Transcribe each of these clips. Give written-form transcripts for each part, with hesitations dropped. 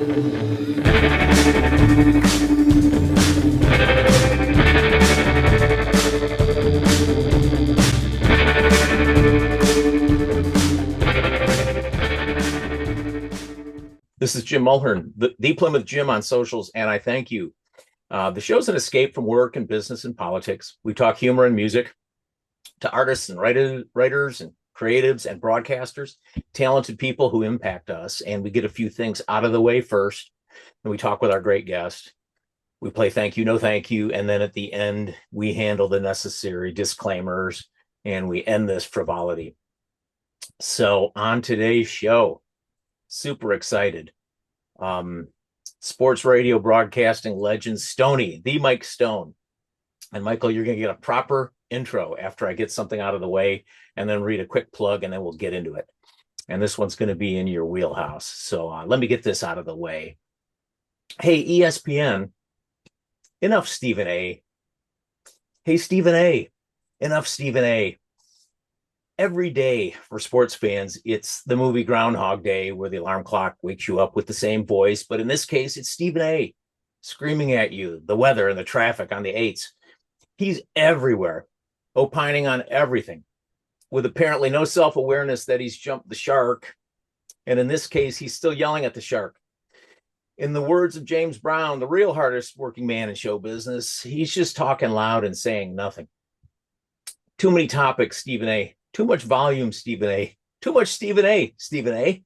This is Jim Mulhern, the Plymouth Jim on socials, and I thank you. The show's an escape from work and business and politics. We talk humor and music to artists and writers and creatives and broadcasters, talented people who impact us, and we get a few things out of the way first, and we talk with our great guest. We play thank you, no thank you, and then at the end, we handle the necessary disclaimers, and we end this frivolity. So on today's show, super excited. Sports radio broadcasting legend Stoney, the Mike Stone. And Michael, you're going to get a proper intro after I get something out of the way and then read a quick plug and then we'll get into it. And this one's going to be in your wheelhouse. So let me get this out of the way. Hey, ESPN, enough Stephen A. Hey, Stephen A. Enough Stephen A. Every day for sports fans, it's the movie Groundhog Day where the alarm clock wakes you up with the same voice. But in this case, it's Stephen A. screaming at you, the weather and the traffic on the 8s. He's everywhere, opining on everything with apparently no self-awareness that he's jumped the shark. And in this case, he's still yelling at the shark. In the words of James Brown, the real hardest working man in show business, he's just talking loud and saying nothing. Too many topics, Stephen A. Too much volume, Stephen A. Too much Stephen A. Stephen A.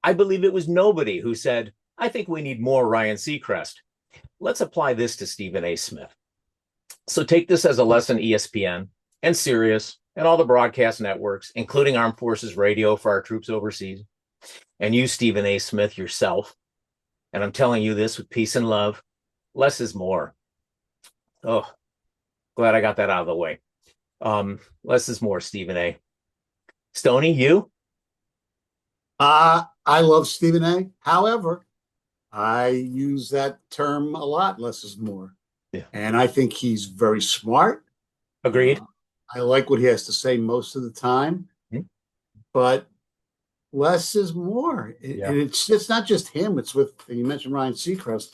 I believe it was nobody who said, I think we need more Ryan Seacrest. Let's apply this to Stephen A. Smith. So take this as a lesson, ESPN and Sirius and all the broadcast networks, including Armed Forces Radio for our troops overseas. And you, Stephen A. Smith, yourself. And I'm telling you this with peace and love. Less is more. Oh, glad I got that out of the way. Less is more, Stephen A. Stoney, you? I love Stephen A. However, I use that term a lot, less is more. Yeah. And I think he's very smart. Agreed. I like what he has to say most of the time. Mm-hmm. But less is more. And it's not just him. It's with, you mentioned Ryan Seacrest.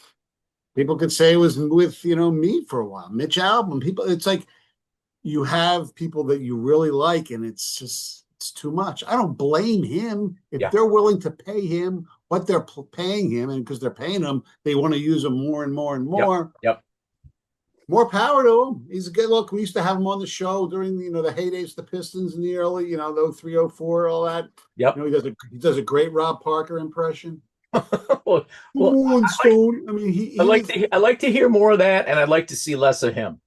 People could say it was with, me for a while. Mitch Albom. People, it's like, you have people that you really like, and it's too much. I don't blame him if they're willing to pay him what they're paying him, and because they're paying him, they want to use him more and more and more. Yep. More power to him. He's a good look. We used to have him on the show during the heydays, the Pistons in the early, the 03, 04, all that. Yep. He does a great Rob Parker impression. well, I like to hear more of that, and I'd like to see less of him.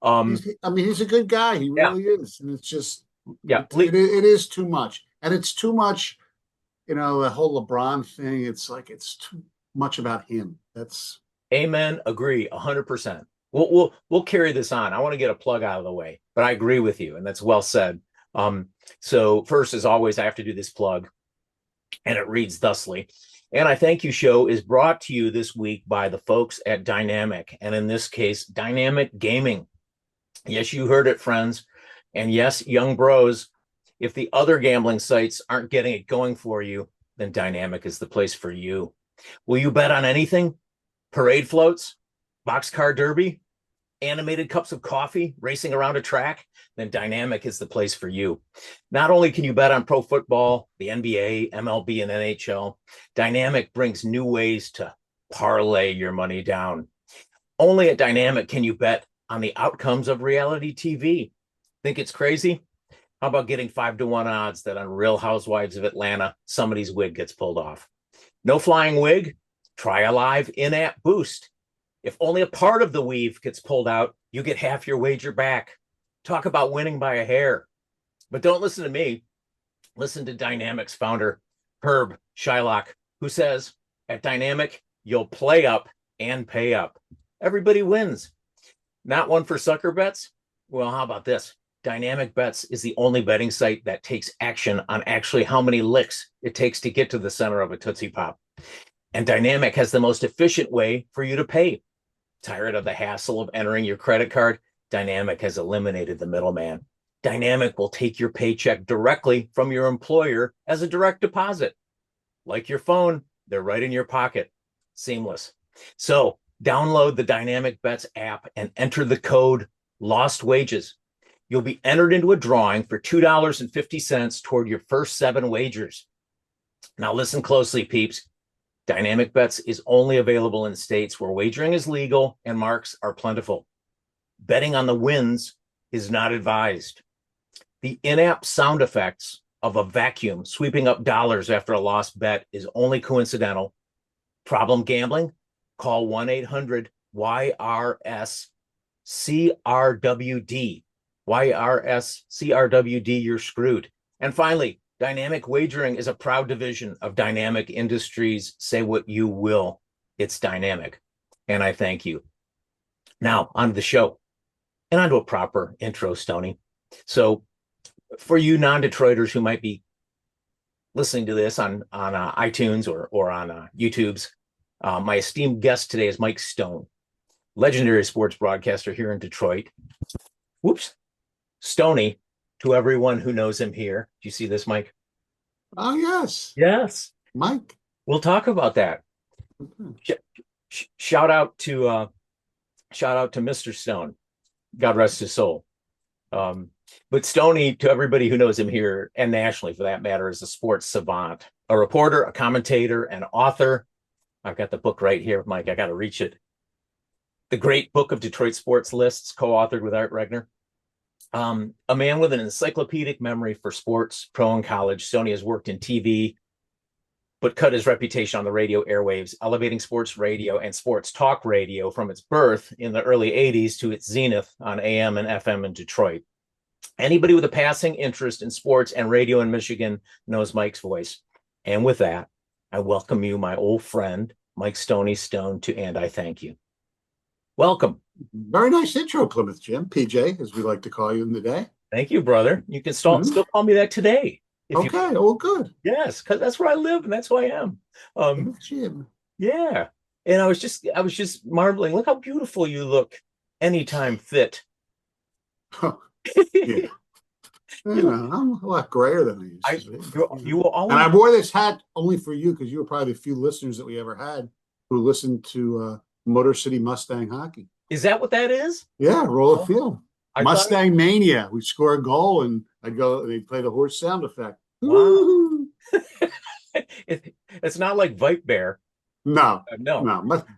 He's a good guy. He really is. And it's just, it is too much. And it's too much, the whole LeBron thing. It's like, it's too much about him. That's amen. Agree 100%. We'll carry this on. I want to get a plug out of the way, but I agree with you. And that's well said. So first, as always, I have to do this plug, and it reads thusly. And I Thank You show is brought to you this week by the folks at Dynamic. And in this case, Dynamic Gaming. Yes, you heard it, friends. And yes, young bros, if the other gambling sites aren't getting it going for you, then Dynamic is the place for you. Will you bet on anything? Parade floats, boxcar derby, animated cups of coffee, racing around a track? Then Dynamic is the place for you. Not only can you bet on pro football, the NBA, MLB, and NHL, Dynamic brings new ways to parlay your money down. Only at Dynamic can you bet on the outcomes of reality TV. Think it's crazy? How about getting 5-1 odds that on Real Housewives of Atlanta, somebody's wig gets pulled off? No flying wig? Try a live in-app boost. If only a part of the weave gets pulled out, you get half your wager back. Talk about winning by a hair. But don't listen to me. Listen to Dynamic's founder, Herb Shylock, who says, at Dynamic, you'll play up and pay up. Everybody wins. Not one for sucker bets? Well, how about this? Dynamic Bets is the only betting site that takes action on actually how many licks it takes to get to the center of a Tootsie Pop. And Dynamic has the most efficient way for you to pay. Tired of the hassle of entering your credit card? Dynamic has eliminated the middleman. Dynamic will take your paycheck directly from your employer as a direct deposit. Like your phone, They're right in your pocket. Seamless. So download the Dynamic Bets app and enter the code Lost Wages. You'll be entered into a drawing for $2.50 toward your first 7 wagers. Now listen closely, peeps. Dynamic Bets is only available in states where wagering is legal and marks are plentiful. Betting on the wins is not advised. The in-app sound effects of a vacuum sweeping up dollars after a lost bet is only coincidental. Problem gambling? Call 1-800-YRS-CRWD. YRS-CRWD, you're screwed. And finally, Dynamic Wagering is a proud division of Dynamic Industries. Say what you will. It's dynamic. And I thank you. Now, on to the show. And on to a proper intro, Stoney. So for you non-Detroiters who might be listening to this on iTunes or on YouTube's, my esteemed guest today is Mike Stone, legendary sports broadcaster here in Detroit. Whoops. Stoney, to everyone who knows him here. Do you see this, Mike? Oh, yes. Yes. Mike. We'll talk about that. Okay. Shout out to Mr. Stone. God rest his soul. But Stoney, to everybody who knows him here and nationally for that matter, is a sports savant, a reporter, a commentator, an author. I've got the book right here, Mike. I got to reach it. The Great Book of Detroit Sports Lists, co-authored with Art Regner. A man with an encyclopedic memory for sports, pro and college. Stoney has worked in TV, but cut his reputation on the radio airwaves, elevating sports radio and sports talk radio from its birth in the early 80s to its zenith on AM and FM in Detroit. Anybody with a passing interest in sports and radio in Michigan knows Mike's voice. And with that, I welcome you, my old friend, Mike Stoney Stone, to And I Thank You. Welcome. Very nice intro, Plymouth Jim, PJ, as we like to call you in the day. Thank you, brother. You can still call me that today. Okay, well, good. Yes, because that's where I live and that's who I am. Jim. Yeah. And I was just marveling. Look how beautiful you look anytime fit. Yeah. I'm a lot grayer than I used to be. You will always... And I wore this hat only for you because you were probably the few listeners that we ever had who listened to Motor City Mustang hockey. Is that what that is? Yeah, roll of film. Mustang Mania. We score a goal and they'd play the horse sound effect. Wow. It's not like Vipe Bear. No.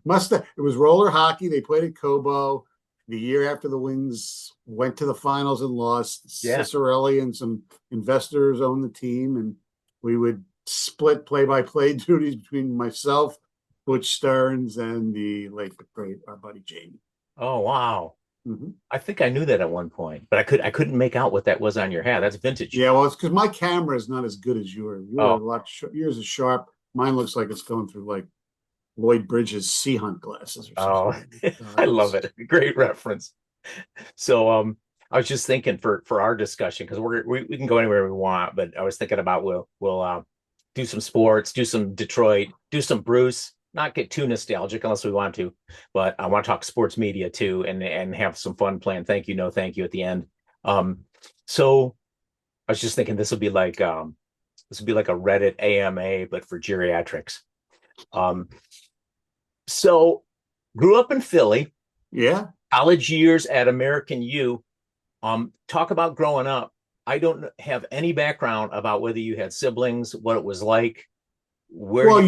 Mustang. It was roller hockey. They played at Cobo. The year after the Wings went to the finals and lost. Yeah. Cicerelli and some investors owned the team, and we would split play-by-play duties between myself, Butch Stearns, and the late great our buddy Jamie. Oh wow! Mm-hmm. I think I knew that at one point, but I couldn't make out what that was on your hat. That's vintage. Yeah, well, it's because my camera is not as good as yours. Yours is sharp. Mine looks like it's going through like Lloyd Bridges Sea Hunt glasses or something. I love it. Great reference. So I was just thinking for our discussion, because we can go anywhere we want, but I was thinking about we'll do some sports, do some Detroit, do some Bruce, not get too nostalgic unless we want to, but I want to talk sports media too and have some fun playing thank you, no thank you at the end. So I was just thinking this would be like a Reddit AMA, but for geriatrics. So grew up in Philly. Yeah. College years at American U. Talk about growing up. I don't have any background about whether you had siblings, what it was like. Well,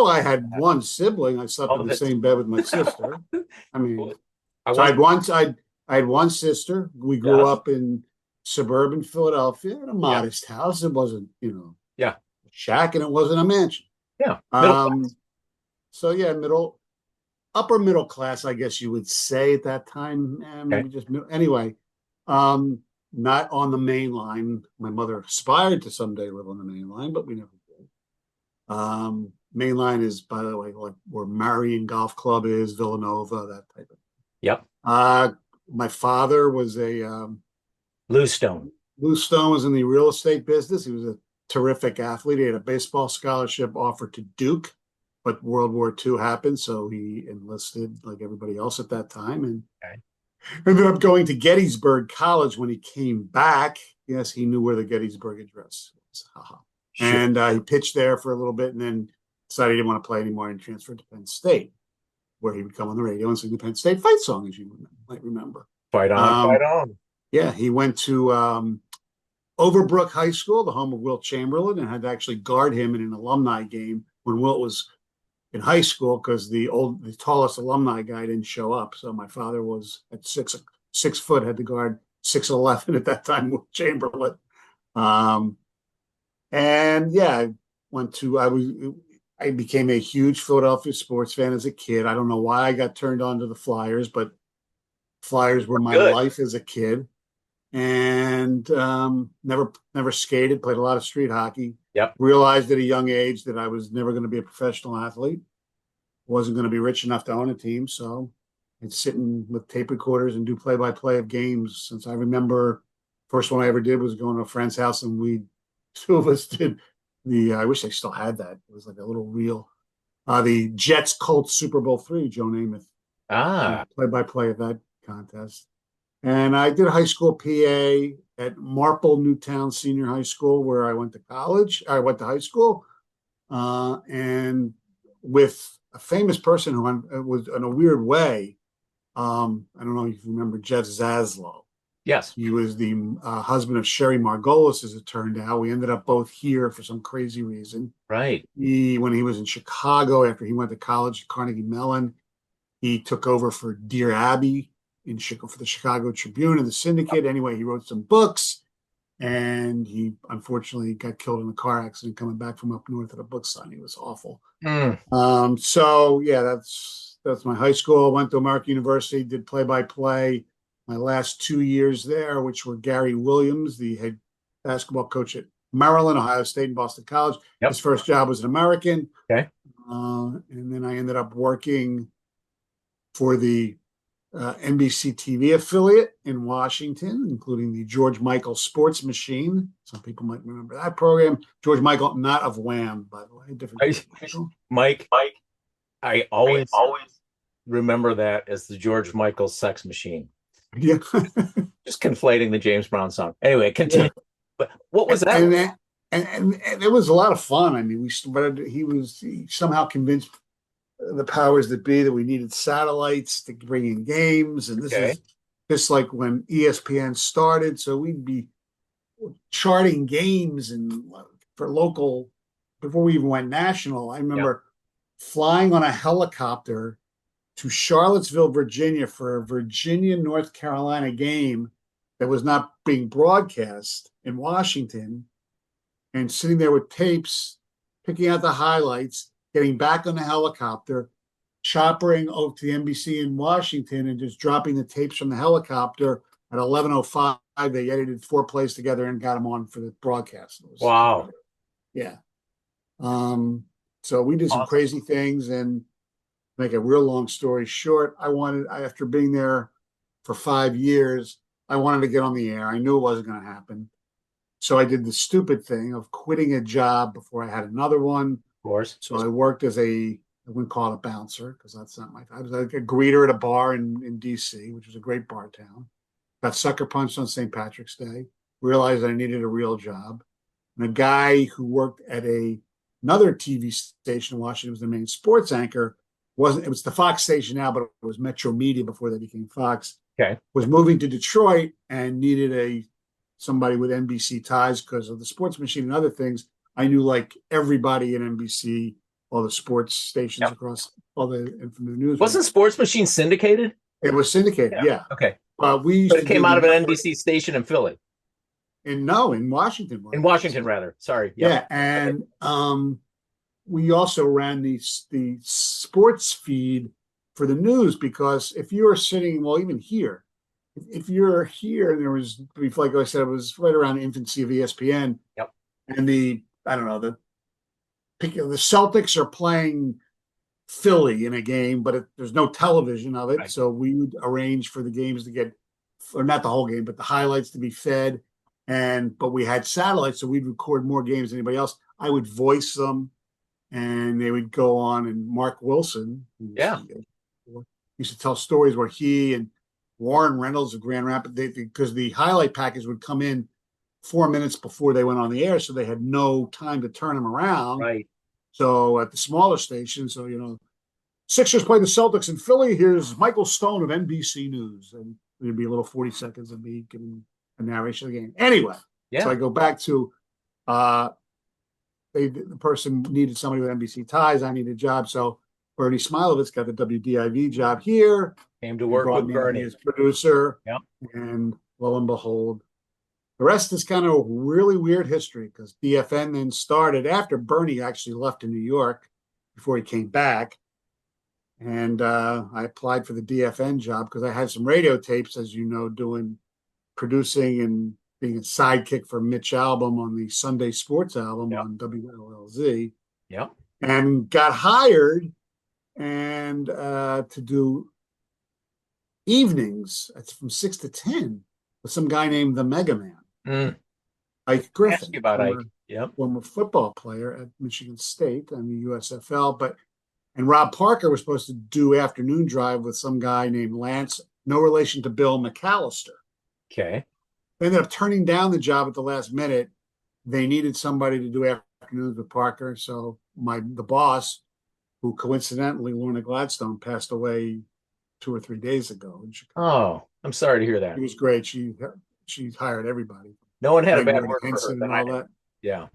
I had one sibling. I slept in the same bed with my sister. I mean, I had one sister. We grew up in suburban Philadelphia in a modest house. It wasn't, a shack, and it wasn't a mansion. Yeah. So yeah, upper middle class, I guess you would say at that time. Maybe just anyway. Not on the main line. My mother aspired to someday live on the main line, but we never did. Main line is, by the way, like where Marion Golf Club is, Villanova, that type of thing. Yep. My father was a Lou Stone. Lou Stone was in the real estate business. He was a terrific athlete. He had a baseball scholarship offered to Duke, but World War II happened, so he enlisted like everybody else at that time, and ended up going to Gettysburg College. When he came back, yes, he knew where the Gettysburg Address was. Sure. And he pitched there for a little bit, and then decided he didn't want to play anymore and transferred to Penn State, where he would come on the radio and sing the Penn State fight song, as you might remember. Fight on, fight on. Yeah, he went to Overbrook High School, the home of Wilt Chamberlain, and had to actually guard him in an alumni game when Wilt was in high school because the tallest alumni guy didn't show up. So my father was at 6 foot, had to guard 6'11" at that time, Wilt Chamberlain. And yeah, I became a huge Philadelphia sports fan as a kid. I don't know why I got turned on to the Flyers, but Flyers were my life as a kid. And never skated, played a lot of street hockey. Yep. Realized at a young age that I was never going to be a professional athlete. Wasn't going to be rich enough to own a team. So I'd sit with tape recorders and do play-by-play of games. Since I remember, first one I ever did was going to a friend's house, and two of us did I wish they still had that. It was like a little reel. The Jets Colts Super Bowl III, Joe Namath. Play-by-play of that contest. And I did high school PA at Marple Newtown Senior High School, where I went to college. I went to high school, and with a famous person who was in a weird way. I don't know if you remember Jeff Zaslow. Yes. He was the husband of Sherry Margolis, as it turned out. We ended up both here for some crazy reason. Right. When he was in Chicago, after he went to college at Carnegie Mellon, he took over for Dear Abby for the Chicago Tribune and the Syndicate. Anyway, he wrote some books, and he unfortunately got killed in a car accident coming back from up north at a book signing. It was awful. So yeah, that's my high school. I went to American University, did play-by-play my last 2 years there, which were Gary Williams, the head basketball coach at Maryland, Ohio State, and Boston College. Yep. His first job was an American. Okay. And then I ended up working for the NBC TV affiliate in Washington, including the George Michael Sports Machine. Some people might remember that program. George Michael, not of Wham, by the way. Different. Mike, I always remember that as the George Michael Sex Machine. Yeah. Just conflating the James Brown song. Anyway, continue. Yeah. But what was that? And it was a lot of fun. I mean, he somehow convinced the powers that be that we needed satellites to bring in games. And this is just like when ESPN started. So we'd be charting games for local before we even went national. I remember flying on a helicopter to Charlottesville, Virginia for a Virginia-North Carolina game that was not being broadcast in Washington, and sitting there with tapes, picking out the highlights, getting back on the helicopter, choppering over to the NBC in Washington, and just dropping the tapes from the helicopter at 11:05. They edited 4 plays together and got them on for the broadcast. Wow. Yeah. So we did some crazy things, and make a real long story short, after being there for 5 years, I wanted to get on the air. I knew it wasn't going to happen. So I did the stupid thing of quitting a job before I had another one. Of course. So I worked as I wouldn't call it a bouncer because that's not I was like a greeter at a bar in DC, which was a great bar town. Got sucker punched on St. Patrick's Day. Realized I needed a real job. And a guy who worked at another TV station in Washington, was the main sports anchor. It was the Fox station now, but it was Metro Media before they became Fox. Okay. Was moving to Detroit and needed somebody with NBC ties because of the Sports Machine and other things. I knew like everybody at NBC, all the sports stations across all the news. Wasn't Sports Machine syndicated? It was syndicated, yeah. Okay. But it came out of an NBC station in Philly. In Washington. In Washington, rather. Sorry. Yep. Yeah, and we also ran the sports feed for the news, because if you were sitting, well, even here, if you're here, and there was, like I said, it was right around the infancy of ESPN. Yep. And the Celtics are playing Philly in a game, but there's no television of it. Right. So we would arrange for the games to get, or not the whole game, but the highlights to be fed. But we had satellites, so we'd record more games than anybody else. I would voice them, and they would go on. And Mark Wilson, used to tell stories where he and Warren Reynolds of Grand Rapids, because the highlight package would come in 4 minutes before they went on the air, so they had no time to turn them around. Right. So at the smaller station, so Sixers play the Celtics in Philly. Here's Michael Stone of NBC News, and there'd be a little 40 seconds of me giving a narration of the game. Anyway, so I go back to the person needed somebody with NBC ties. I needed a job, so Bernie Smilovitz got the WDIV job here. Came to work with Bernie as producer. Yep. And lo and behold, the rest is kind of really weird history because DFN then started after Bernie actually left to New York before he came back. And I applied for the DFN job because I had some radio tapes, as you know, producing and being a sidekick for Mitch Albom on the Sunday Sports album on WLLZ. Yep. And got hired and to do evenings. It's from 6 to 10 with some guy named the Mega Man. Ike Griffin. Ask you about Ike. Yep. Former football player at Michigan State and the USFL. And Rob Parker was supposed to do afternoon drive with some guy named Lance, no relation to Bill McAllister. Okay. They ended up turning down the job at the last minute. They needed somebody to do afternoons with Parker. So the boss, who coincidentally, Lorna Gladstone, passed away 2 or 3 days ago in Chicago. Oh, I'm sorry to hear that. She was great. She hired everybody. No one had a bad word for her and all that. Yeah.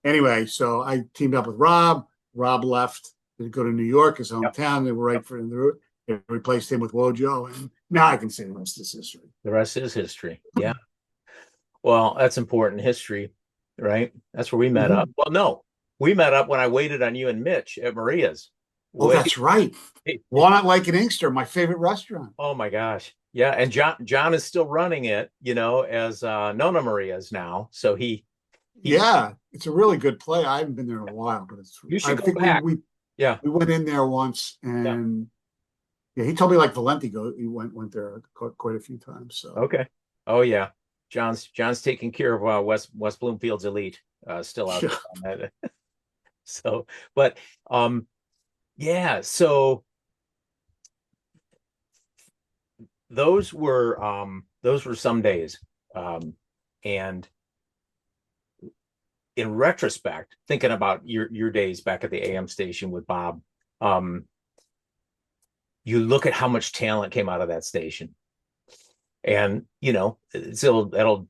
Anyway, so I teamed up with Rob. Rob left to go to New York, his hometown. They were right for the route. They replaced him with Wojo, and now I can say the rest is history. The rest is history. Yeah. Well, that's important history, right? That's where we met up. Well, no, we met up when I waited on you and Mitch at Maria's. Oh, that's right. Walnut Lake and Inkster, my favorite restaurant. Oh my gosh. Yeah. And John is still running it, as Nona Maria's now. So he it's a really good play. I haven't been there in a while, but you should go back. We went in there once, and he told me like Valenti he went there quite a few times. So okay. Oh yeah. John's taking care of West Bloomfield's elite still out there. So, but so those were some days, and in retrospect, thinking about your days back at the AM station with Bob, you look at how much talent came out of that station. And, still that'll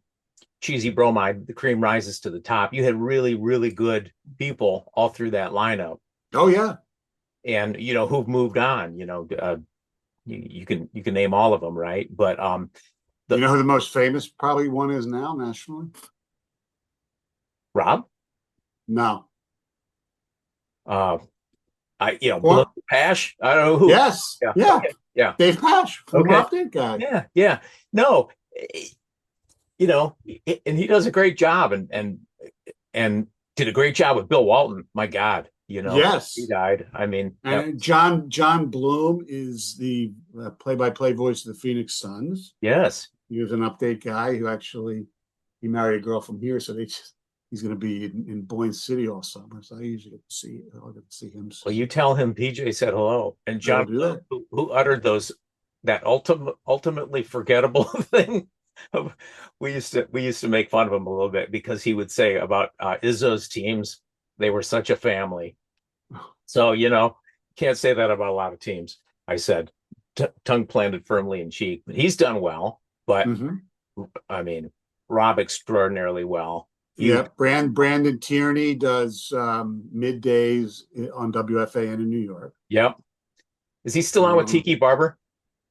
cheesy bromide, the cream rises to the top. You had really, really good people all through that lineup. Oh, yeah. And, who've moved on, you can name all of them, right? But you know who the most famous probably one is now nationally? Rob? No. Pash? I don't know who. Yes. Yeah. Okay. Yeah. Dave Pash, former update guy. Yeah. Yeah. No, and he does a great job and did a great job with Bill Walton. My God, yes, he died. I mean, and John Bloom is the play-by-play voice of the Phoenix Suns. Yes. He was an update guy who actually, he married a girl from here. So he's going to be in Boyne City all summer. So I usually get to see him. Well, you tell him PJ said hello. And John, who uttered that ultimately forgettable thing. We used to make fun of him a little bit because he would say about Izzo's teams, they were such a family. So, can't say that about a lot of teams. I said, tongue planted firmly in cheek. But he's done well. But, I mean, Rob extraordinarily well. Brandon Tierney does middays on WFAN in New York. Yep. Is he still on with Tiki Barber?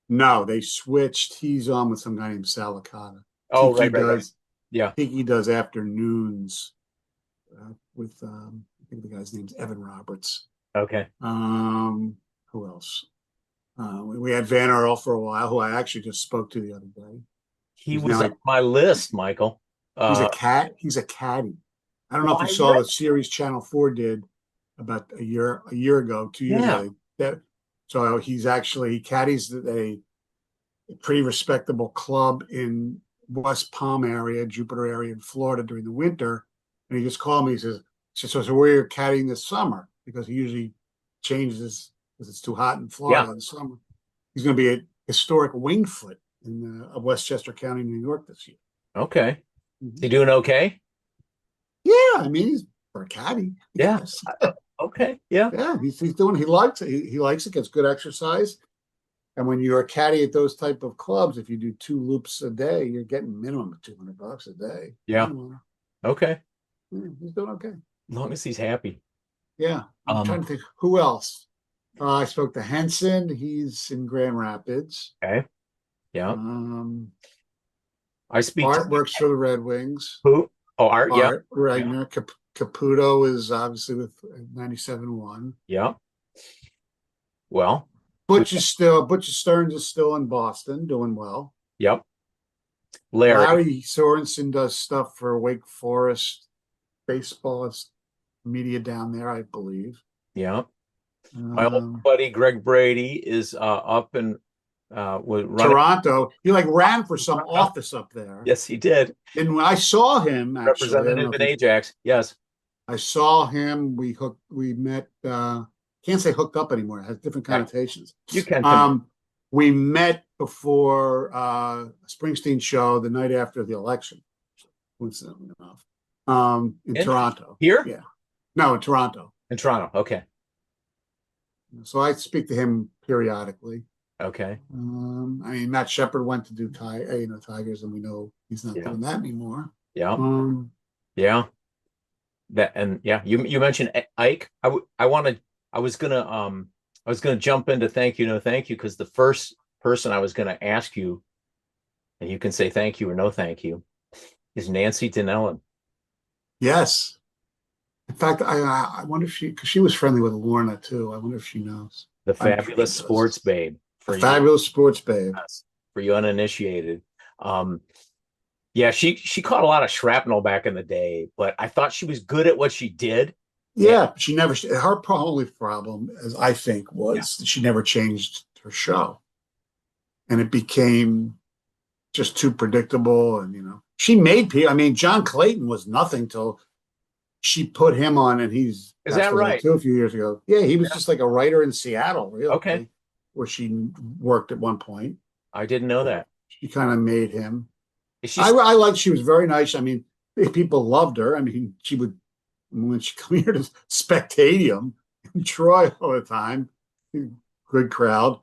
No, they switched. He's on with some guy named Salicata. Oh, right. Yeah. Tiki does afternoons with, I think the guy's name's Evan Roberts. Okay. Who else? We had Van Earl for a while, who I actually just spoke to the other day. He was on my list, Michael. He's a caddy. I don't know if you saw the series Channel 4 did about a year ago, 2 years ago. So he caddies a pretty respectable club in West Palm area, Jupiter area in Florida during the winter. And he just called me. He says, so where you're caddying this summer? Because he usually changes because it's too hot in Florida in the summer. He's going to be at historic Wingfoot in Westchester County, New York this year. Okay. He doing okay? Yeah, I mean, he's for a caddy. Yeah. Okay. Yeah. Yeah, he's doing. He likes it. He likes it. Gets good exercise. And when you're a caddy at those type of clubs, if you do 2 loops a day, you're getting minimum of $200 a day. Yeah. Okay. Yeah, he's doing okay. As long as he's happy. Yeah. I'm trying to think who else. I spoke to Henson. He's in Grand Rapids. Okay. Yeah. I speak. Art works for the Red Wings. Who? Oh, Art. Art Yeah. Regner. Yeah. Caputo is obviously with 97.1. Yeah. Well, Butch Stearns is still in Boston, doing well. Yep. Larry Sorensen does stuff for Wake Forest baseball media down there, I believe. Yeah. My old buddy Greg Brady is up in Toronto. He ran for some office up there. Yes, he did. And when I saw him, actually, representative in Ajax. Yes, I saw him. We met. Can't say hooked up anymore. It has different connotations. You can. We met before a Springsteen show the night after the election. Coincidentally enough, in Toronto. Here? Yeah. No, in Toronto. In Toronto. Okay. So I speak to him periodically. Okay. Matt Shepard went to do Tigers, and we know he's not doing that anymore. Yeah. Yeah. You mentioned Ike. I was gonna jump into thank you, no thank you, because the first person I was gonna ask you, and you can say thank you or no thank you, is Nancy Dinellen. Yes. In fact, I wonder if because she was friendly with Lorna too. I wonder if she knows. The fabulous sports babe. Fabulous sports babe. For you uninitiated. Yeah, she caught a lot of shrapnel back in the day, but I thought she was good at what she did. Yeah, she never. Her only problem, as I think, was that she never changed her show, and it became just too predictable. And she made people. John Clayton was nothing till she put him on, and is that right? Too, a few years ago. Yeah, he was just like a writer in Seattle, really. Okay, where she worked at one point. I didn't know that. She kind of made him. I liked. She was very nice. People loved her. She would. When she come here to Spectadium in Troy all the time, good crowd,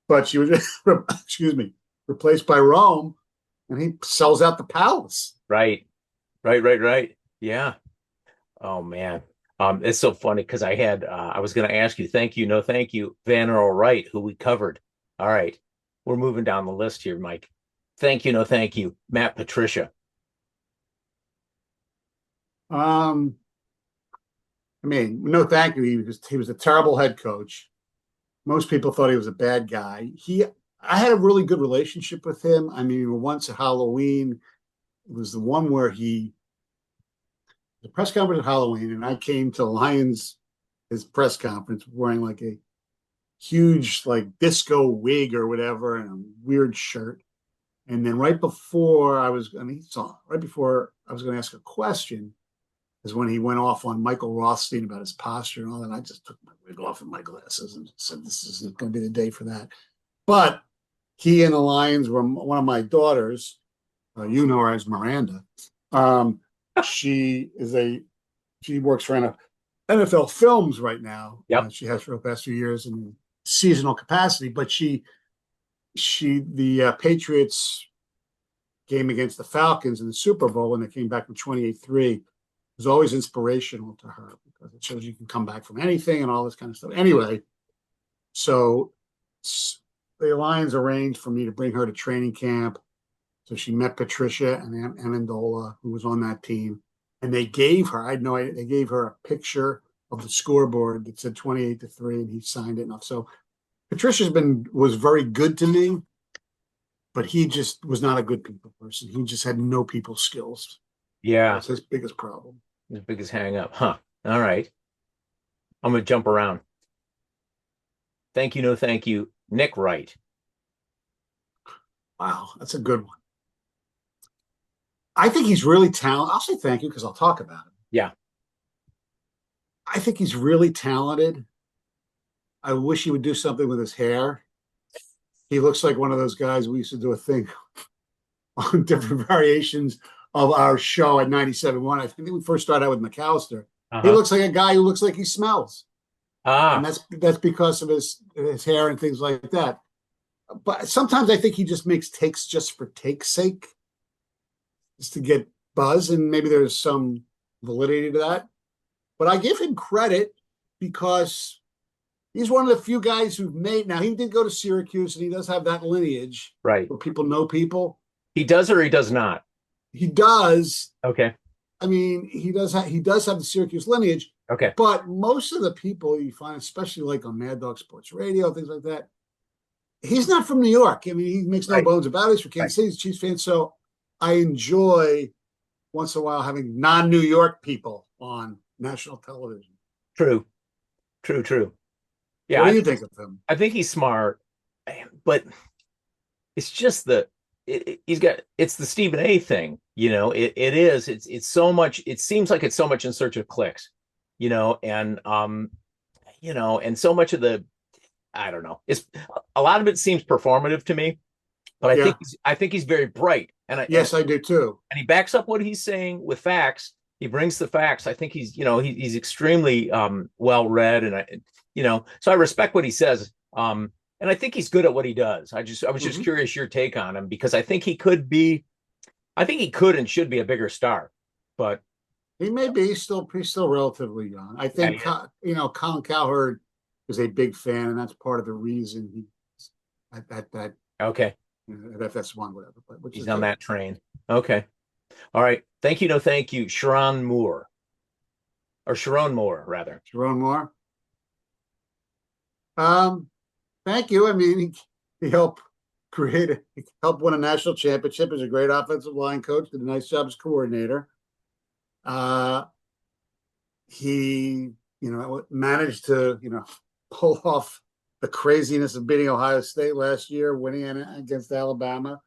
but she was replaced by Rome, and he sells out the Palace. Right. Yeah. Oh man, it's so funny because I was going to ask you, thank you, no thank you, Van Earl Wright, who we covered. All right, we're moving down the list here, Mike. Thank you, no thank you, Matt Patricia. No thank you. He was a terrible head coach. Most people thought he was a bad guy. I had a really good relationship with him. Once at Halloween, it was the one where the press conference at Halloween, and I came to his press conference wearing like a huge disco wig or whatever and a weird shirt. And then right before I was going to ask a question, is when he went off on Michael Rothstein about his posture and all that. I just took my wig off and my glasses and said, this isn't going to be the day for that. But he and the Lions were one of my daughters. You know her as Miranda. She works for NFL Films right now. Yep. She has for the past few years in seasonal capacity, but the Patriots game against the Falcons in the Super Bowl when they came back from 28-3 was always inspirational to her because it shows you can come back from anything and all this kind of stuff. Anyway, so the Lions arranged for me to bring her to training camp. So she met Patricia and Amendola, who was on that team. And they gave her, I had no idea, they gave her a picture of the scoreboard that said 28-3, and he signed it enough. So Patricia was very good to me, but he just was not a good people person. He just had no people skills. Yeah. That's his biggest problem. His biggest hang up. Huh. All right. I'm going to jump around. Thank you, no thank you, Nick Wright. Wow, that's a good one. I think he's really talented. I'll say thank you because I'll talk about him. Yeah. I think he's really talented. I wish he would do something with his hair. He looks like one of those guys we used to do a thing on different variations of our show at 97.1. I think we first started out with McAllister. He Uh-huh. looks like a guy who looks like he smells, and Ah, that's because of his hair and things like that. But sometimes I think he just makes takes just for take's sake, just to get buzz, and maybe there's some validity to that. But I give him credit because he's one of the few guys who've made. Now he did go to Syracuse, and he does have that lineage right. where people know people. He does or he does not. He does. Okay. I mean, he does have the Syracuse lineage, Okay. but most of the people you find, especially like on Mad Dog Sports Radio, things like that, he's not from New York. I mean, he makes no Right. bones about it. He's from Right. Kansas City, he's a Chiefs fan. So I enjoy once in a while having non-New York people on national television. True. True. True. Yeah. What do you think of him? I think he's smart, but it's just he's got it's the Stephen A thing, it's so much, it seems like it's so much in search of clicks, and and so much of the, I don't know, it's a lot of it seems performative to me, but I think he's very bright, Yes, I do too. and he backs up what he's saying with facts. He brings the facts. I think he's extremely well read, and so I respect what he says. And I think he's good at what he does. I was just curious your take on him, because I think he could and should be a bigger star, but he may be still relatively young. I think Colin Cowherd is a big fan, and that's part of the reason he's at okay, FS1, whatever. But he's on that train. Okay, all right. Thank you. No, thank you, Sharon Moore, rather. Sharon Moore. Thank you. I mean, he helped help win a national championship. He's a great offensive line coach. Did a nice job as coordinator. He, managed to, pull off the craziness of beating Ohio State last year, winning against Alabama.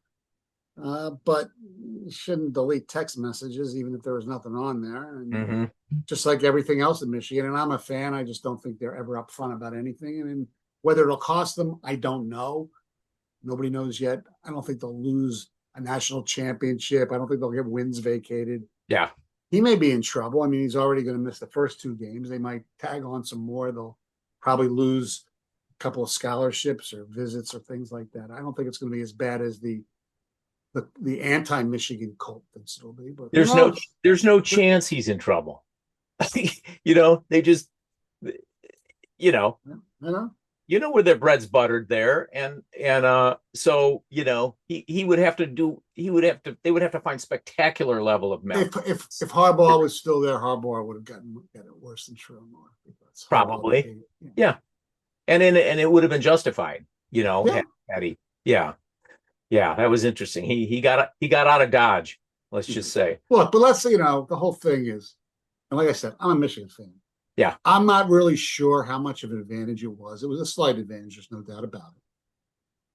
But you shouldn't delete text messages, even if there was nothing on there. And just like everything else in Michigan, and I'm a fan, I just don't think they're ever upfront about anything. And whether it'll cost them, I don't know. Nobody knows yet. I don't think they'll lose a national championship. I don't think they'll get wins vacated. Yeah. He may be in trouble. I mean, he's already going to miss the first 2 games. They might tag on some more. They'll probably lose a couple of scholarships or visits or things like that. I don't think it's going to be as bad as the anti-Michigan cult thinks it'll be. But there's no chance he's in trouble. They just, where their bread's buttered there, and so they would have to find spectacular level of melt. If Harbaugh was still there, Harbaugh would have gotten it worse than Sharon Moore. Probably, yeah. And it would have been justified, had he, yeah, that was interesting. He got out of Dodge, let's just say. Look, but let's the whole thing is, and like I said, I'm a Michigan fan. Yeah. I'm not really sure how much of an advantage it was. It was a slight advantage, there's no doubt about it.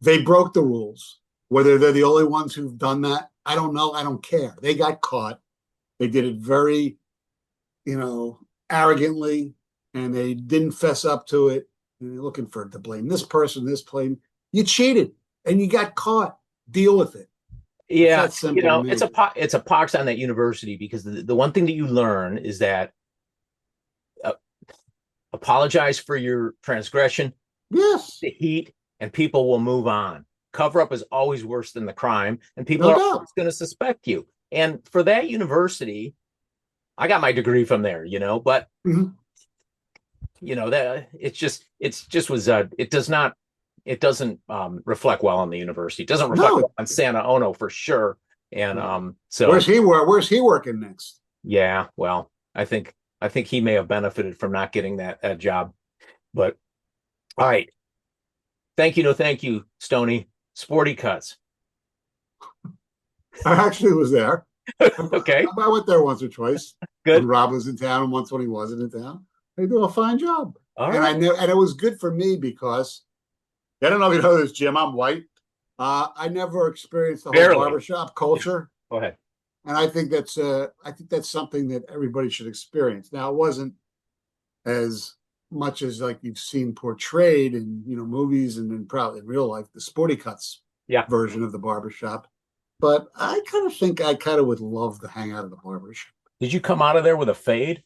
They broke the rules. Whether they're the only ones who've done that, I don't know. I don't care. They got caught. They did it very, arrogantly, and they didn't fess up to it. And they're looking to blame this person, this plane. You cheated, and you got caught. Deal with it. Yeah, it's a pox on that university, because the one thing that you learn is that apologize for your transgression. Yes. The heat, and people will move on. Cover up is always worse than the crime, and people are always going to suspect you. And for that university, I got my degree from there, but that it doesn't reflect well on the university. It doesn't reflect well on Santa Ono for sure. And so where's he working next? Yeah, well, I think he may have benefited from not getting that job. But all right. Thank you, Stoney. Sporty Cuts. I actually was there. Okay. I went there once or twice. Good. When Rob was in town, and once when he wasn't in town. They do a fine job. All right. And it was good for me because I don't know if you know this, Jim. I'm white. I never experienced the whole barbershop culture. Go ahead. And I think that's something that everybody should experience. Now, it wasn't as much as like you've seen portrayed in movies and then probably in real life, the Sporty Cuts version of the barbershop. But I kind of think I would love to hang out at the barbershop. Did you come out of there with a fade?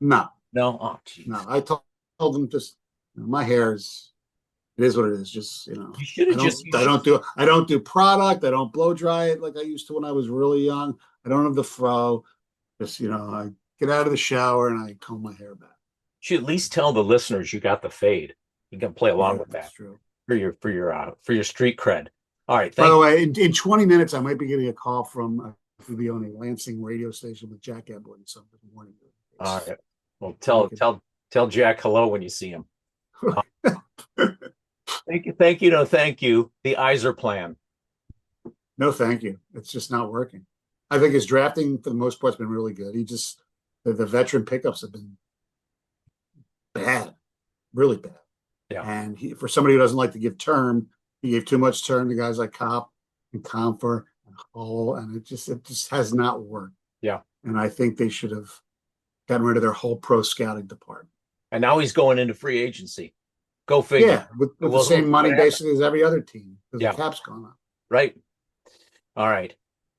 No, No? Oh, jeez. no. Told them just my hair is it is what it is. Just You should have I don't do product. I don't blow dry it like I used to when I was really young. I don't have the fro. Just I get out of the shower and I comb my hair back. You should at least tell the listeners you got the fade. You can play along with that. That's true. For your street cred. All right. By the way, in 20 minutes, I might be getting a call from to be on a Lansing radio station with Jack Ebling. So good morning. All right. Well, tell Jack hello when you see him. Thank you. Thank you. No, thank you. The Iser plan. No, thank you. It's just not working. I think his drafting for the most part has been really good. He just the veteran pickups have been bad, really bad. Yeah. And for somebody who doesn't like to give term, he gave too much term to guys like Kopp and Comfer and Hull, and it just has not worked. Yeah. And I think they should have gotten rid of their whole pro scouting department. And now he's going into free agency. Go figure. Yeah, with the same money basically as every other team because the cap's gone up. Right. All right.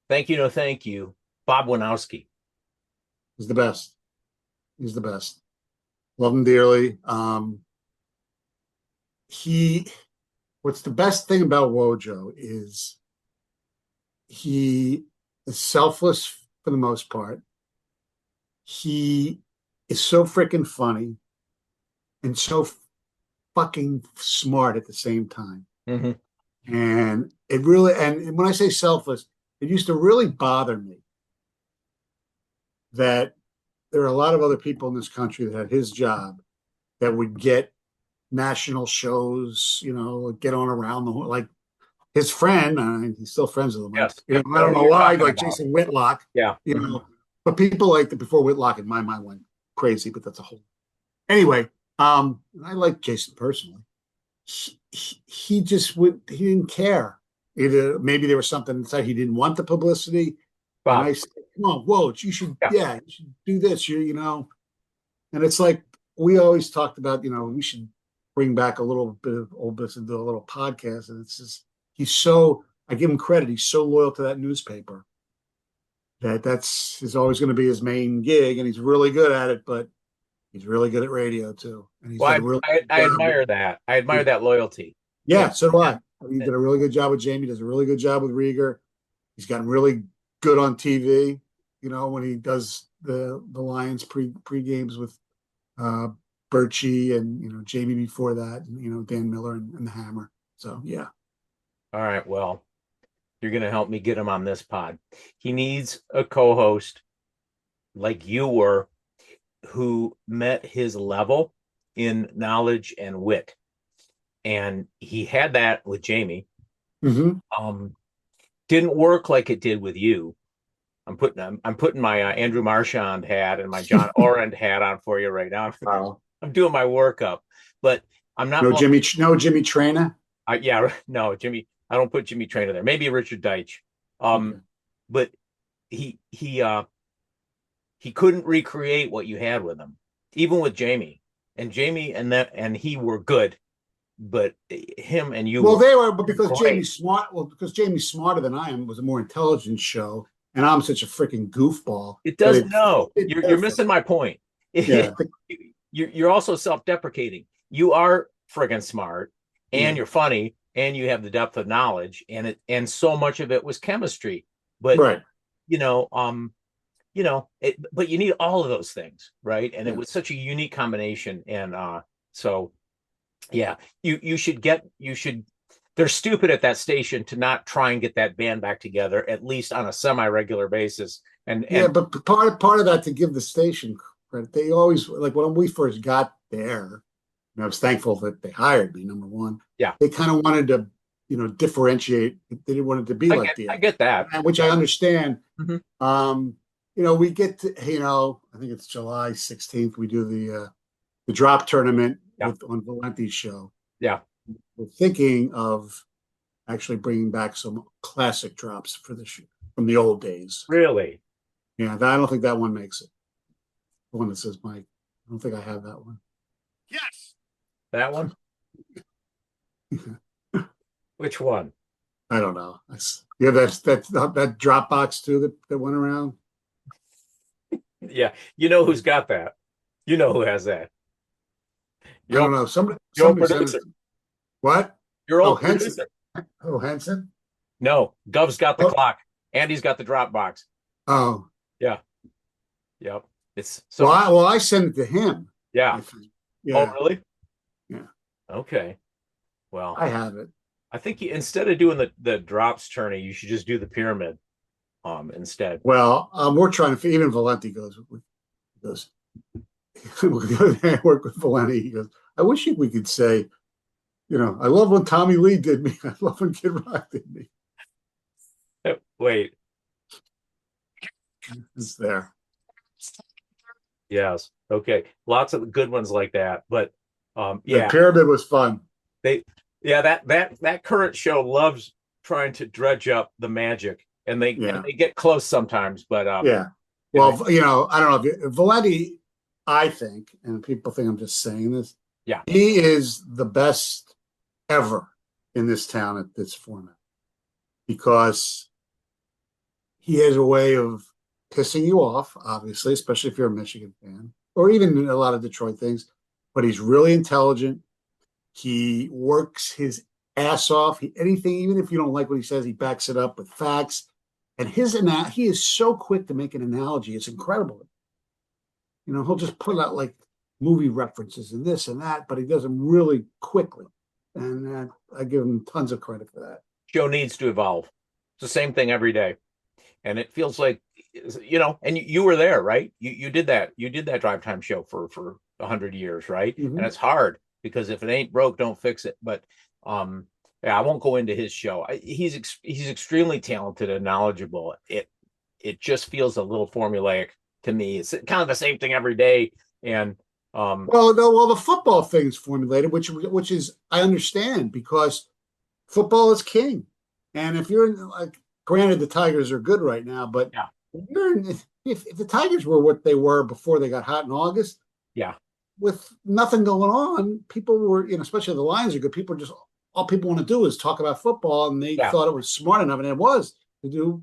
Thank you. No, thank you. Bob Winowski. He's the best. He's the best. Love him dearly. What's the best thing about Wojo is he is selfless for the most part. He is so freaking funny and so fucking smart at the same time. Mm-hmm. And it really, and when I say selfless, it used to really bother me that there are a lot of other people in this country that had his job that would get national shows, get on around the like his friend, he's still friends with him. Yes. I don't know why, like Jason Whitlock. Yeah. But people like before Whitlock in my mind went crazy, but that's a whole. Anyway, I like Jason personally. He didn't care. Either maybe there was something inside he didn't want the publicity. Bob. And I said, come on, whoa, you should you should do this, and it's like we always talked about, we should bring back a little bit of old bits and do a little podcast. And it's just I give him credit, he's so loyal to that newspaper that's always going to be his main gig, and he's really good at it, but he's really good at radio too. And he's I admire that. I admire that loyalty. Yeah, so do I. He did a really good job with Jamie, does a really good job with Rieger. He's gotten really good on TV, when he does the Lions pre games with Birchie and Jamie before that, and Dan Miller and the Hammer. So yeah. All right. Well, you're going to help me get him on this pod. He needs a co-host like you were, who met his level in knowledge and wit, and he had that with Jamie. Mm-hmm. Didn't work like it did with you. I'm putting my Andrew Marchand hat and my John Orand hat on for you right now. I'm doing my workup, but I'm not. Jimmy Traina. No, Jimmy. I don't put Jimmy Traina there.Maybe Richard Deitch. Okay. But he couldn't recreate what you had with him, even with Jamie. And Jamie and he were good, but him and you. Well, they were, but because Jamie's smart. Well, because Jamie's smarter than I am, it was a more intelligent show, and I'm such a freaking goofball. It doesn't. You're missing my point. Yeah. You're also self-deprecating. You are friggin' smart, and you're funny, and you have the depth of knowledge, and so much of it was chemistry. But right. But you need all of those things, right? And it was such a unique combination. And so yeah, you should they're stupid at that station to not try and get that band back together, at least on a semi-regular basis. But part of that, to give the station credit, they always, like when we first got there, and I was thankful that they hired me, number one. Yeah. They kind of wanted to, differentiate. They didn't want it to be I get that. Which I understand. Mm-hmm. We get to, I think it's July 16th, we do the drop tournament on Valenti's show. Yeah. We're thinking of actually bringing back some classic drops for this year from the old days. Really? Yeah, I don't think that one makes it. The one that says Mike. I don't think I have that one. Yes. That one? Which one? I don't know. Yeah, that drop box too that went around. Yeah. You know who's got that? You know who has that? I Your don't old, know. your old Somebody sent it. producer. What? Your Oh, old Henson. producer. Oh, Henson. No, Gov's got the Oh, clock. Andy's got the drop box. oh. Yeah. Yep. It's Well, so I sent it to him. yeah. I think. Oh, Yeah, really? yeah. Okay. Well, I have it. I think instead of doing the drops tourney, you should just do the pyramid instead. Well, we're trying to. Even Valenti goes. We'll go there and work with Valenti. He goes. I wish we could say, I love when Tommy Lee did me. I love when Kid Rock did me. Wait. It's there. Yes. Okay. Lots of good ones like that. But The yeah, pyramid was fun. they yeah, that current show loves trying to dredge up the magic and Yeah, they get close sometimes, but yeah. yeah, Well, I don't know if Valenti. I think, and people think I'm just saying this. yeah. He is the best ever in this town at this format because he has a way of pissing you off, obviously, especially if you're a Michigan fan, or even a lot of Detroit things. But he's really intelligent. He works his ass off. Anything, even if you don't like what he says, he backs it up with facts. And he is so quick to make an analogy. It's incredible. He'll just put out like movie references and this and that, but he does them really quickly. And I give him tons of credit for that. Show needs to evolve. It's the same thing every day. And it feels like and you were there, right? You did that drive time show for 100 years, right? Mm-hmm. And it's hard because if it ain't broke, don't fix it. But yeah, I won't go into his show. He's extremely talented and knowledgeable. It just feels a little formulaic to me. It's kind of the same thing every day. And well, the football thing's formulated, which is I understand because football is king. And if you're granted the Tigers are good right now, but yeah, if the Tigers were what they were before they got hot in August, yeah, with nothing going on, people were, especially the Lions are good. People just all people want to do is talk about football, and they thought it was smart enough, and it was to do,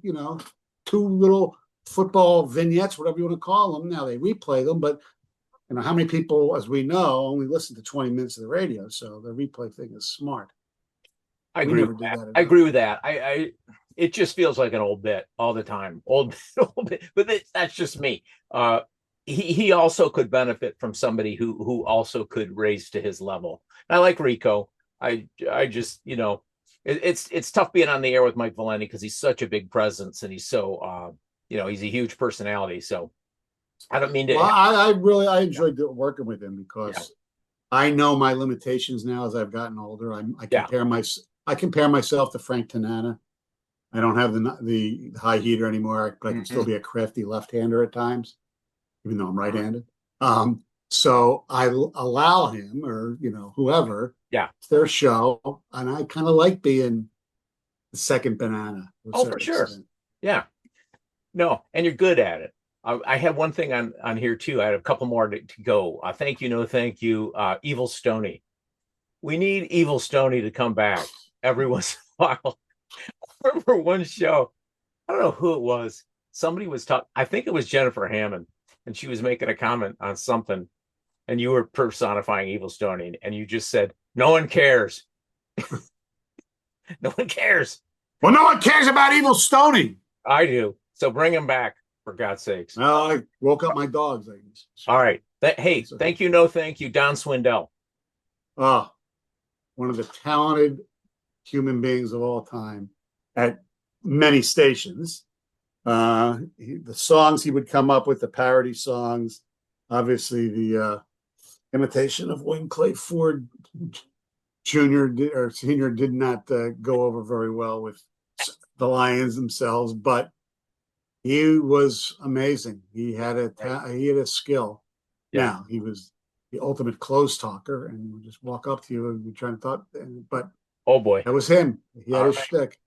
two little football vignettes, whatever you want to call them. Now they replay them, but how many people, as we know, only listen to 20 minutes of the radio, so the replay thing is smart. I agree with that. I agree with that. It just feels like an old bit all the time. Old bit, but that's just me. He also could benefit from somebody who also could raise to his level. I like Rico. I just it's tough being on the air with Mike Valenti because he's such a big presence and he's so he's a huge personality. So I don't mean to. Well, I enjoyed working with him because I know my limitations now as I've gotten older. I compare myself to Frank Tanana. I don't have the high heater anymore, but I can still be a crafty left-hander at times, even though I'm right-handed. So I allow him or whoever, it's their show, and I kind of like being the second banana. Oh, for sure. Extent. Yeah. No, and you're good at it. I have one thing on here too. I had a couple more to go. Thank you, no thank you. Evil Stoney. We need Evil Stoney to come back every once in a while. I remember one show, I don't know who it was. Somebody was talking, I think it was Jennifer Hammond, and she was making a comment on something, and you were personifying Evil Stoney, and you just said, no one cares. No one cares. Well, no one cares about Evil Stoney. I do. So bring him back, for God's sakes. Well, I woke up my dogs, I guess. All right. Hey, thank you, no thank you, Don Swindell. Oh, one of the talented human beings of all time at many stations. The songs he would come up with, the parody songs, obviously the imitation of William Clay Ford Jr. or Sr. did not go over very well with the Lions themselves, but he was amazing. He had a skill. Yeah. Now he was the ultimate close talker, and he would just walk up to you and be trying to talk. But oh boy, that was him. He had his shtick.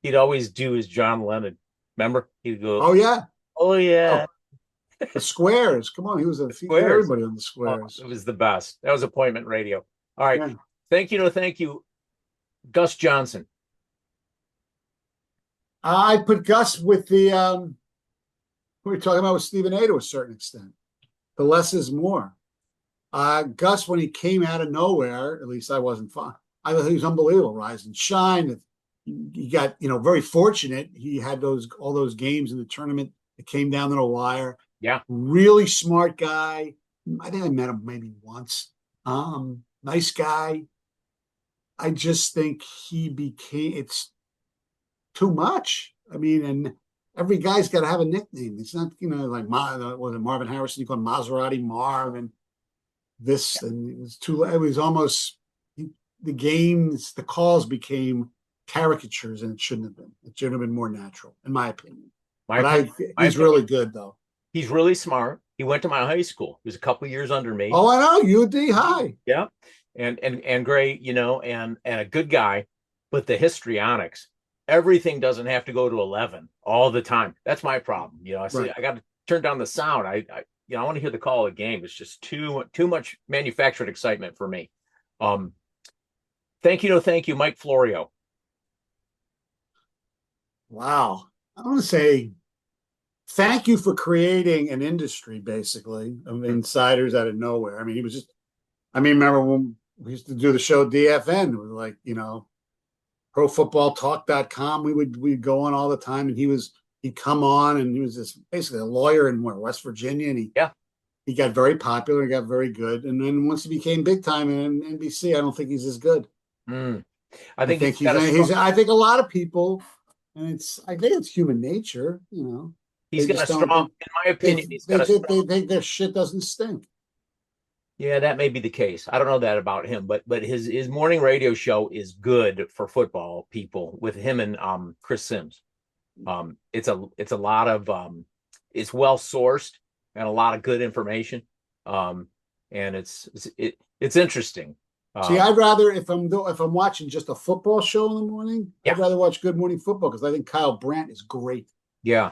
He'd always do his John Lennon. Remember? He'd go, "Oh yeah, oh yeah." Oh, the Squares. Come on, he was everybody on the Squares. Oh, it was the best. That was appointment radio. All right. Yeah. Thank you. No, thank you, Gus Johnson. I put Gus with the we were talking about with Stephen A. to a certain extent. the less is more. Gus, when he came out of nowhere, at least I wasn't fine. I thought he was unbelievable, rise and shine. He got, very fortunate. He had all those games in the tournament that came down to the wire. Yeah. Really smart guy. I think I met him maybe once. Nice guy. I just think it's too much. I mean, and every guy's got to have a nickname. It's not, like was it Marvin Harrison? You call him Maserati Marv, and this, and it was almost the calls became caricatures, and it shouldn't have been. It should have been more natural, in my opinion. He's really good though. He's really smart. He went to my high school. He was a couple years under me. Oh, I know, UD High. Yeah, and great, and a good guy. But the histrionics, everything doesn't have to go to 11 all the time. That's my problem. I say I got to turn down the sound. I want to hear the call of the game. It's just too much manufactured excitement for me. Thank you, Mike Florio. Wow, I want to say thank you for creating an industry, basically, of insiders out of nowhere. I mean, remember when we used to do the show DFN, it was like, profootballtalk.com. We'd go on all the time, and he'd come on, and he was basically a lawyer in West Virginia, and he got very popular, he got very good. And then once he became big time in NBC, I don't think he's as good. I think I think a lot of people, and I think it's human nature, He's got a strong, in my opinion, they think their shit doesn't stink. Yeah, that may be the case. I don't know that about him, but his morning radio show is good for football people with him and Chris Sims. It's a lot of it's well sourced and a lot of good information. And it's interesting. See, I'd rather if I'm watching just a football show in the morning, I'd rather watch Good Morning Football because I think Kyle Brandt is great. Yeah.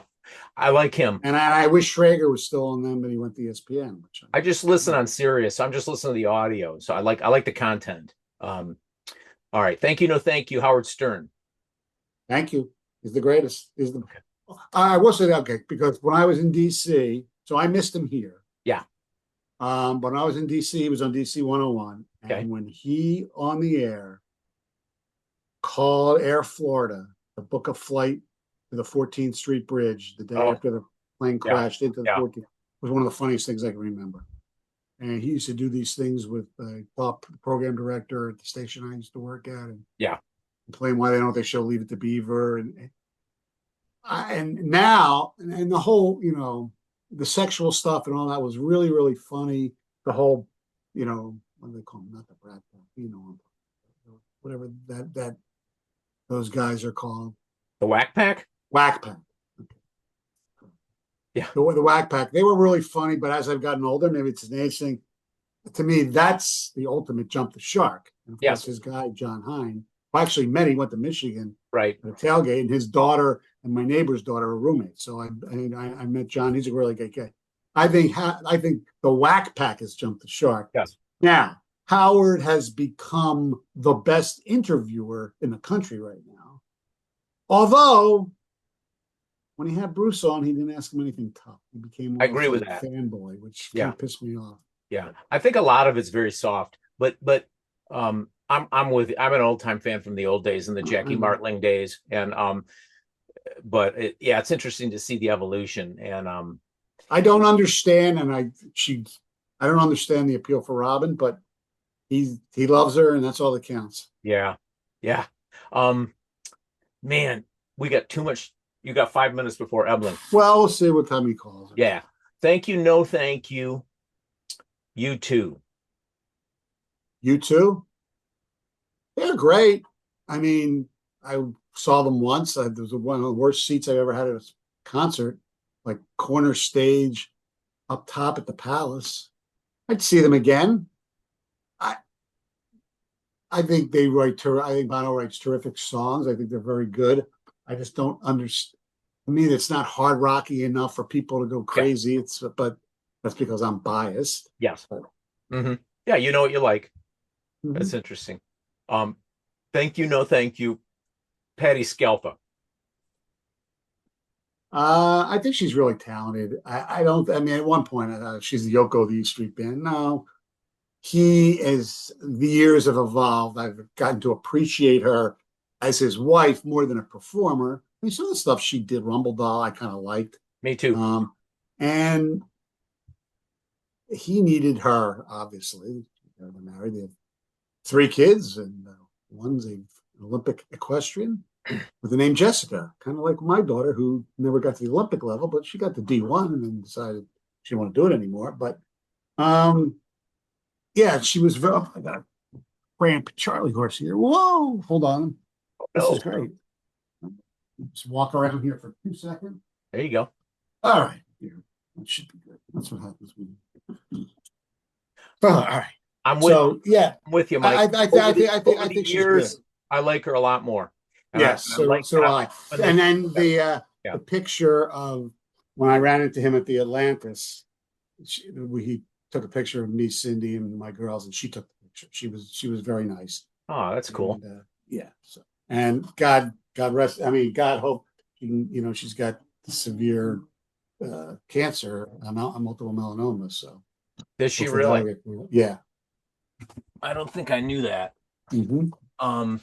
I like him. And I wish Schrager was still on them, but he went to ESPN. I just listen on Sirius. I'm just listening to the audio. So I like the content. All right. Thank you, Howard Stern. Thank you. He's the greatest. I will say that, okay, because when I was in DC, so I missed him here. Yeah. But when I was in DC, he was on DC 101. Okay. And when he on the air called Air Florida to book a flight to the 14th Street Bridge the day after the plane crashed into the 14th, was one of the funniest things I can remember. And he used to do these things with the program director at the station I used to work at, and complain why they show Leave It to Beaver, and now the whole the sexual stuff and all that was really, really funny. The whole what do they call them? Not the brat pack, whatever that those guys are called. The Whack Pack. Whack Pack. Okay. Yeah. The Whack Pack. They were really funny, but as I've gotten older, maybe it's an age thing. To me, that's the ultimate jump the shark. And of course, his guy, John Hine, who I actually met, he went to Michigan. Right. At a tailgate, and his daughter and my neighbor's daughter are roommates. So I met John. He's a really good guy. I think the Whack Pack has jumped the shark. Yes. Now, Howard has become the best interviewer in the country right now. Although, when he had Bruce on, he didn't ask him anything tough. He became I agree with that fanboy, which kind of pissed me off. Yeah, I think a lot of it's very soft, but I'm an old time fan from the old days and the Jackie Martling days, and but it's interesting to see the evolution. And I don't understand, and I don't understand the appeal for Robin, but he loves her, and that's all that counts. Yeah. Man, we got too much. You got 5 minutes before Eblin. Well, we'll see what time he calls. Yeah. Thank you. No, thank you. You too. You too? They're great. I mean, I saw them once. There was one of the worst seats I've ever had at a concert, like corner stage up top at the Palace. I'd see them again. I think they write. I think Bono writes terrific songs. I think they're very good. I just don't understand. I mean, it's not hard rocky enough for people to go crazy. But that's because I'm biased. Yes. Yeah, you know what you like. That's interesting. Thank you. No, thank you. Patty Scalpa. I think she's really talented. I don't. I mean, at one point, she's the Yoko of the E Street Band. No, as the years have evolved, I've gotten to appreciate her as his wife more than a performer. I mean, some of the stuff she did, Rumble Doll, I kind of liked. Me too. And he needed her, obviously. They're married. They have 3 kids, and one's an Olympic equestrian with the name Jessica, kind of like my daughter, who never got to the Olympic level, but she got to D1 and then decided she didn't want to do it anymore. But yeah, she was very. Oh, I got a cramp Charlie horse here. Whoa, hold on. This is great. Just walk around here for 2 seconds. There you go. All right. Here. That should be good. That's what happens when you. Oh, all right. I'm with you, Mike. I think she's good. I like her a lot more. Yes, so I. And then the picture of when I ran into him at the Atlantis, he took a picture of me, Cindy, and my girls, and she took the picture. She was very nice. Oh, that's cool. And, yeah. So, and God rest. I mean, God hope she's got severe cancer, multiple melanoma. So does she really? Yeah. I don't think I knew that. Mm-hmm.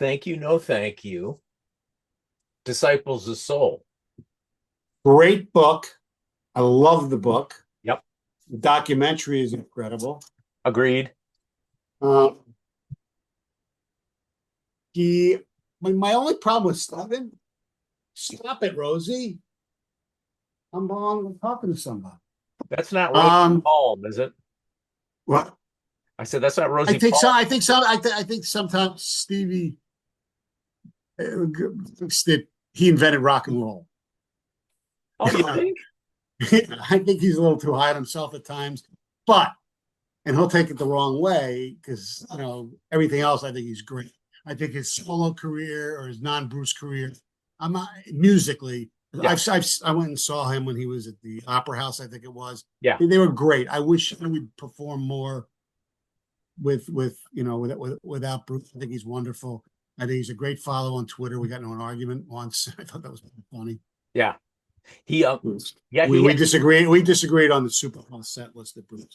Thank you, no thank you. Disciples of Soul. Great book. I love the book. Yep. The documentary is incredible. Agreed. My only problem with stop it, Rosie. I'm talking to somebody. That's not Rosie Palm, is it? What? I said that's not Rosie. I think sometimes Stevie thinks that he invented rock and roll. Oh, you think? I think he's a little too high on himself at times, and he'll take it the wrong way because everything else. I think he's great. I think his solo career or his non-Bruce career, I'm not musically. Yeah. I went and saw him when he was at the Opera House. I think it was. Yeah, they were great. I wish we'd perform more without Bruce. I think he's wonderful. I think he's a great follow on Twitter. We got into an argument once. I thought that was funny. Yeah, we disagreed. We disagreed on the Super Bowl set list that Bruce.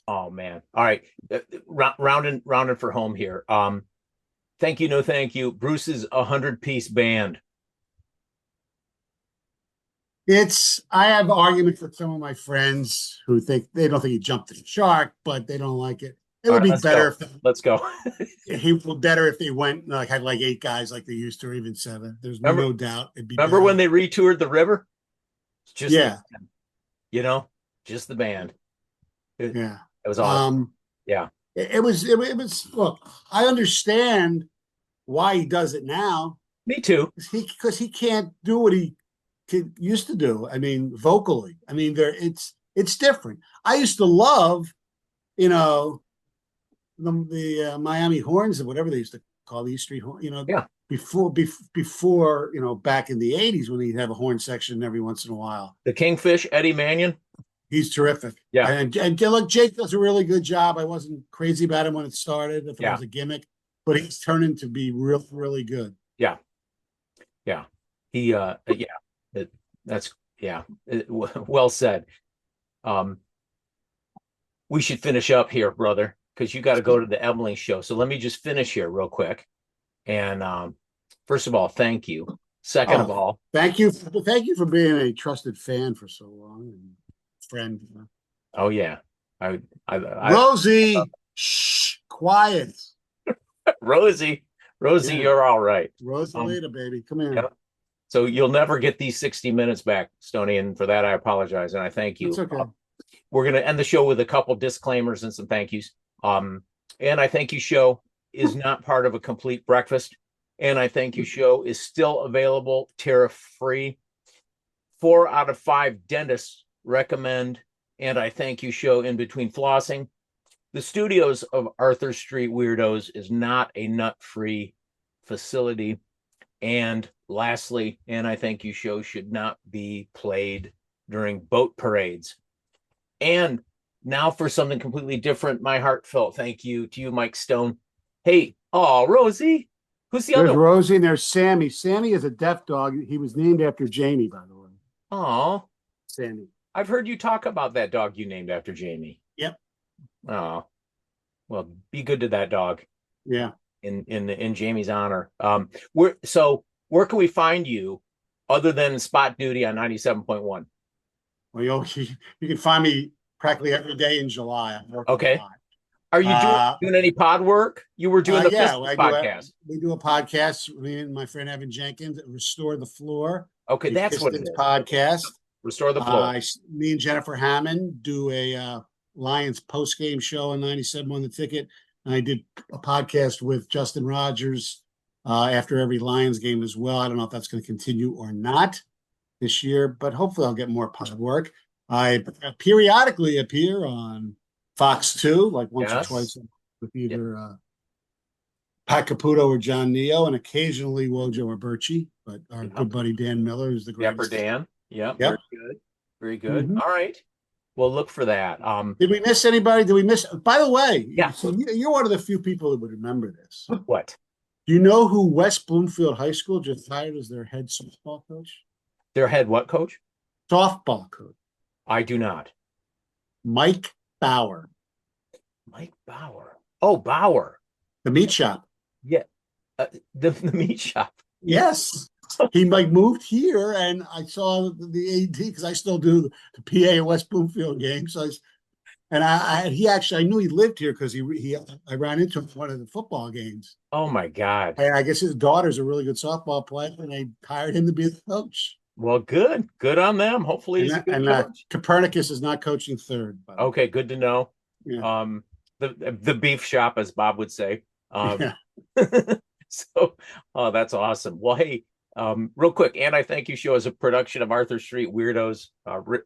Oh man! All right, rounding for home here. Thank you, no thank you. Bruce's 100-piece band. I have arguments with some of my friends who think they don't think he jumped the shark, but they don't like it. It would be better let's go. He would be better if they went had 8 guys like they used to, or even 7. There's no doubt it'd be. Remember better. When they retoured the river? Just just the band. It was awesome. It was. Look, I understand why he does it now. Me too. Because he can't do what he used to do. I mean, vocally. I mean, it's different. I used to love, the Miami Horns or whatever they used to call the East Street Horn. Before back in the 80s when he'd have a horn section every once in a while. The Kingfish, Eddie Manion. He's terrific. Yeah. And look, Jake does a really good job. I wasn't crazy about him when it started, if it was a gimmick, but he's turning to be real, really good. Yeah. Yeah. He, well said. We should finish up here, brother, because you got to go to the Emily show. So let me just finish here real quick. And first of all, thank you. Second of all, thank you for being a trusted fan for so long and friend. Oh yeah, Rosie, shh, quiet. Rosie, you're all right. Rosie, later, baby, come here. Yeah. So you'll never get these 60 minutes back, Stoney, and for that I apologize and I thank you. It's okay. We're going to end the show with a couple disclaimers and some thank yous. And I thank you show is not part of a complete breakfast. And I thank you show is still available tariff-free. 4 out of 5 dentists recommend. And I thank you show in between flossing. The studios of Arthur Street Weirdos is not a nut-free facility. And lastly, and I thank you show should not be played during boat parades. And now for something completely different, my heartfelt thank you to you, Mike Stone. Hey, Rosie, Who's the There's other? Rosie and there's Sammy. Sammy is a deaf dog. He was named after Jamie, by the way. Oh, Sammy. I've heard you talk about that dog you named after Jamie. Yep. Oh, well, be good to that dog. Yeah. In Jamie's honor. Where can we find you other than spot duty on 97.1? Well, you can find me practically every day in July. I'm working Okay. a lot. Are you doing any pod work? You were doing the podcast. We do a podcast. Me and my friend Evan Jenkins, Restore the Floor. Okay, that's what it is. Podcast. Restore the Floor. Me and Jennifer Hammond do a Lions post-game show on 97.1 The Ticket. And I did a podcast with Justin Rogers after every Lions game as well. I don't know if that's going to continue or not this year, but hopefully I'll get more pod work. I periodically appear on Fox 2, like once or twice with either Pat Caputo or John Neo, and occasionally Wojo or Birchie, but our good buddy Dan Miller is the greatest. Yep, Dan. Yep. Very good. Very good. Mm-hmm. All right. Well, look for that. Did we miss anybody? By the way, so you're one of the few people that would remember this. What? Do you know who West Bloomfield High School just hired as their head softball coach? Their head what coach? Softball coach. I do not. Mike Bauer. Mike Bauer. Oh, Bauer. The meat shop. Yeah. The meat shop. Yes. He moved here, and I saw the AD because I still do the PA at West Bloomfield game. So I knew he lived here because I ran into him at one of the football games. Oh my God! And I guess his daughter's a really good softball player, and they hired him to be the coach. Well, good on them. Hopefully, he's a good coach. Copernicus is not coaching third. Okay, good to know. Yeah. The beef shop, as Bob would say. So, that's awesome. Well, hey. Real quick, and I Thank You Show is a production of Arthur Street Weirdos,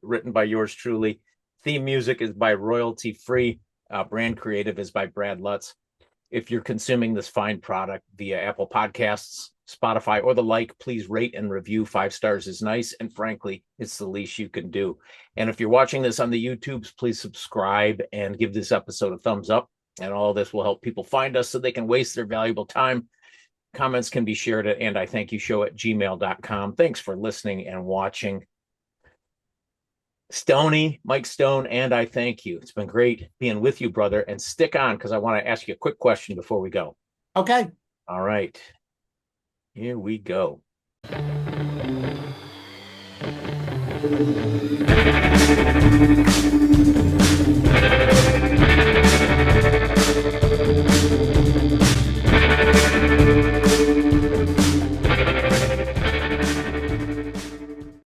written by yours truly. Theme music is by Royalty Free. Brand creative is by Brad Lutz. If you're consuming this fine product via Apple Podcasts, Spotify, or the like, please rate and review. 5 stars is nice, and frankly, it's the least you can do. And if you're watching this on the YouTubes, please subscribe and give this episode a thumbs up. And all this will help people find us so they can waste their valuable time. Comments can be shared at andithankyouShow@gmail.com. Thanks for listening and watching. Stoney, Mike Stone, and I thank you. It's been great being with you, brother. And stick on, because I want to ask you a quick question before we go. Okay. All right. Here we go.